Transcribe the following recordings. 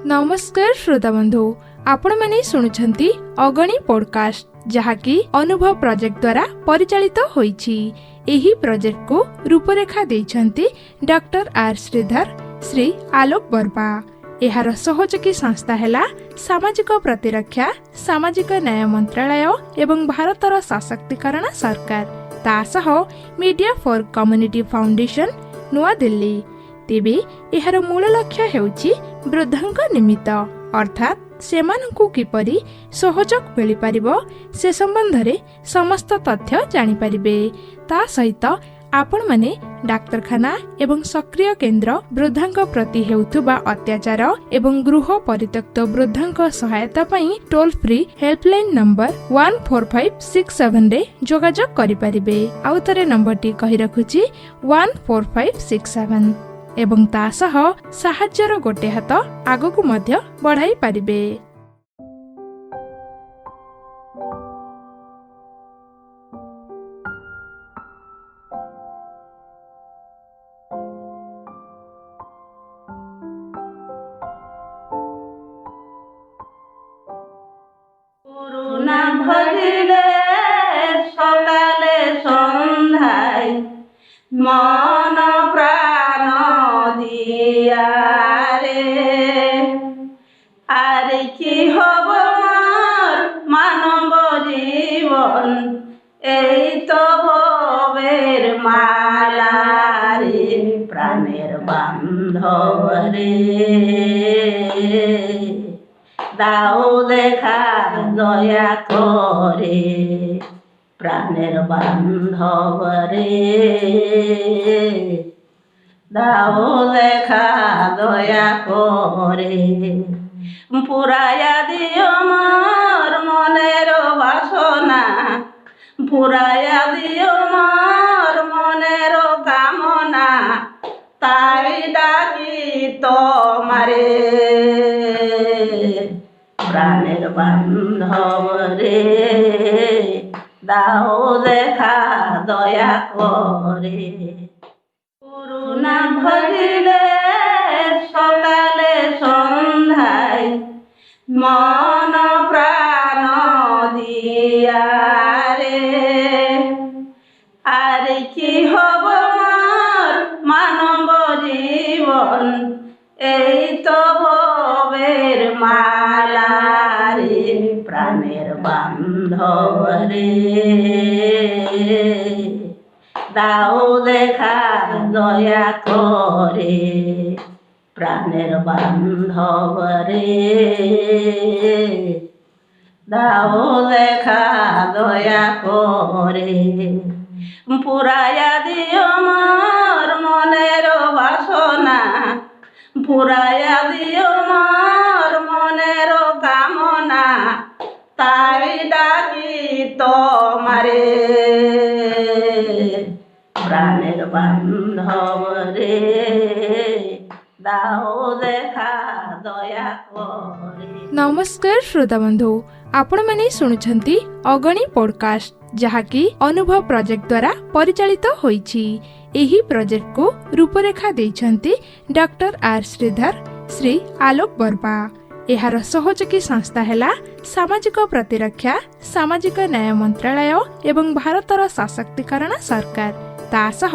नमस्कार श्रोता बंधु आपण माने शुणुछंती अगणी पॉडकास्ट जहाँकि अनुभव प्रोजेक्ट द्वारा परिचालित होईछि। एही प्रोजेक्ट को रूपरेखा देइछंती doctor R Shridhar Shri Alok Burma. एहार सहयोगी संस्था हैला सामाजिक प्रतिरक्षा सामाजिक न्याय मंत्रालय एवं भारतर सशक्तिकरण सरकार तासह मीडिया फॉर कम्युनिटी फाउंडेशन नुआ दिल्ली। तेबे एहार मूल लक्ष्य हेउछि वृद्धंक निमित्त अर्थात सेमानंकु किपरि सहयोग मिलि पारिबो से संबंधरे समस्त तथ्य जानि पारिबे। ता सहित आपण माने डाक्तरखाना एवं सक्रिय केन्द्र वृद्धंक प्रति हेउथुबा अत्याचार एवं गृह परित्यक्त वृद्धंक सहायता पई टोल फ्री हेल्पलाइन नंबर 14567 रे जोगाजोग करि पारिबे। आउ थरे नंबर टी कहि रखुछि 14567 एवं तासह साहाଯ୍ୟର गोटे हाथ आगकु मध्य बढ़ाई पारिबे। করুণা ভরিলে সকালে সন্ধ্যায় মন প্রাণ দিয়া রে আর কি হব মোর মানব জীবন এই তো ভবের মালা রে প্রাণের বান্ধব রে দাও দেখা দয়া করে প্রাণের বান্ধব রে দাও দেখা দয়া করে পুরাইয়া দিও মোর মনের বাসনা পুরাইয়া দিও মোর মনের কামনা তাই ডাকি তোমারে প্রাণের বান্ধব রে দাও দেখা দয়া করে করুণা ভরিলে সকালে সন্ধ্যায় মন প্রাণ দিয়া রে আর কি হব মোর মানব জীবন এই তো ভবের মালা রে প্রাণের বান্ধব রে দাও দেখা দয়া করে প্রাণের বান্ধব রে দাও দেখা দয়া করে পুরাইয়া দিও মোর মনের বাসনা পুরাইয়া দিও মোর মনের কামনা তাই ডাকি তোমারে প্রাণের বান্ধব রে দাও দেখা দয়া করে। नमस्कार श्रोता बंधु आपण माने शुणुछंती अगणी पॉडकास्ट जहाँकि अनुभव प्रोजेक्ट द्वारा परिचालित होईछि। एही प्रोजेक्ट को रूपरेखा देइछंती doctor R Shridhar Shri Alok Burma. एहार सहयोगी संस्था हैला सामाजिक प्रतिरक्षा सामाजिक न्याय मंत्रालय एवं भारतर सशक्तिकरण सरकार तासह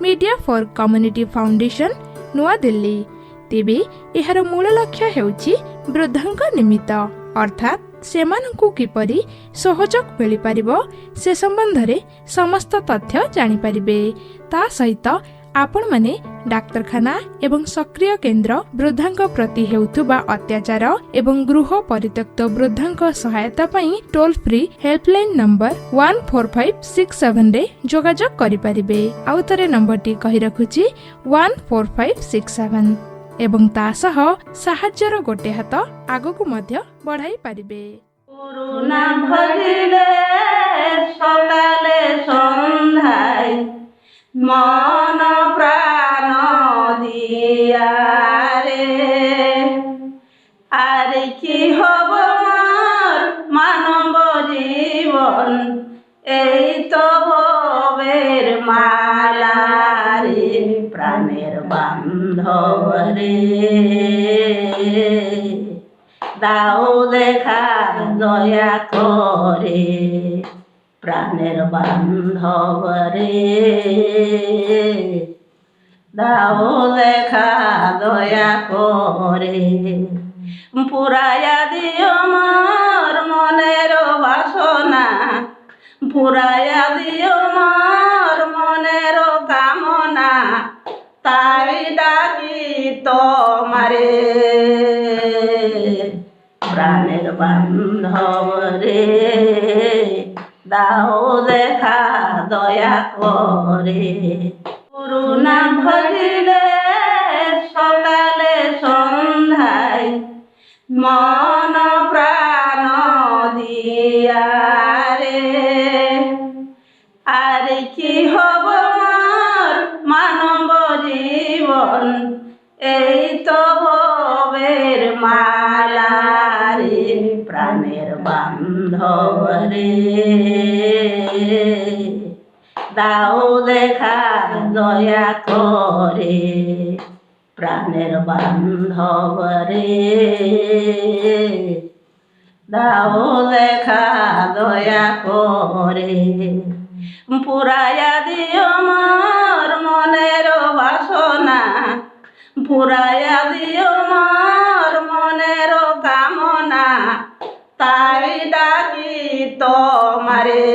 मीडिया फॉर कम्युनिटी फाउंडेशन नुआ दिल्ली। तेबे एहार मूल लक्ष्य हेउछि वृद्धंक निमित्त अर्थात सेमानंकु किपरि सहयोग मिलि पारिबो से संबंधरे समस्त तथ्य जानि पारिबे। ता सहित आपण माने डाक्तरखाना एवं सक्रिय केन्द्र वृद्धंक प्रति हेउथुबा अत्याचार एवं गृह परित्यक्त वृद्धंक सहायता पई टोल फ्री हेल्पलाइन नंबर 14567 रे जोगाजोग करि पारिबे। आउ थरे नंबर टी कहि रखुछि 14567 एवं तासह साहाଯ୍ୟର गोटे हाथ आगकु मध्य बढ़ाई पारिबे। করুণা ভরিলে সকালে সন্ধ্যায় মন প্রাণ দিয়া রে আর কি হব মোর মানব জীবন এই তো ভবের মালা রে প্রাণের বান্ধব রে দাও দেখা দয়া করে প্রাণের বান্ধব রে দাও দেখা দয়া করে পুরাইয়া দিও মোর মনের বাসনা পুরাইয়া দিও মোর মনের কামনা তাই ডাকি তোমারে প্রাণের বান্ধব রে দাও দেখা দয়া করে করুণা ভজিলে সকালে সন্ধ্যায় মন প্রাণ দিয়া রে আর কি হব মোর মানব জীবন এই তো ভবের মালা রে প্রাণের বান্ধব রে দাও দেখা দয়া করে প্রাণের বান্ধব রে দাও দেখা দয়া করে পুরাইয়া দিও মোর মনের বাসনা পুরাইয়া দিও মোর মনের কামনা তাই ডাকি তোমারে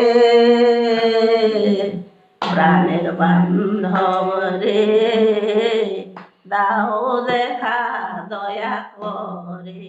প্রাণের বান্ধব রে দাও দেখা দয়া করে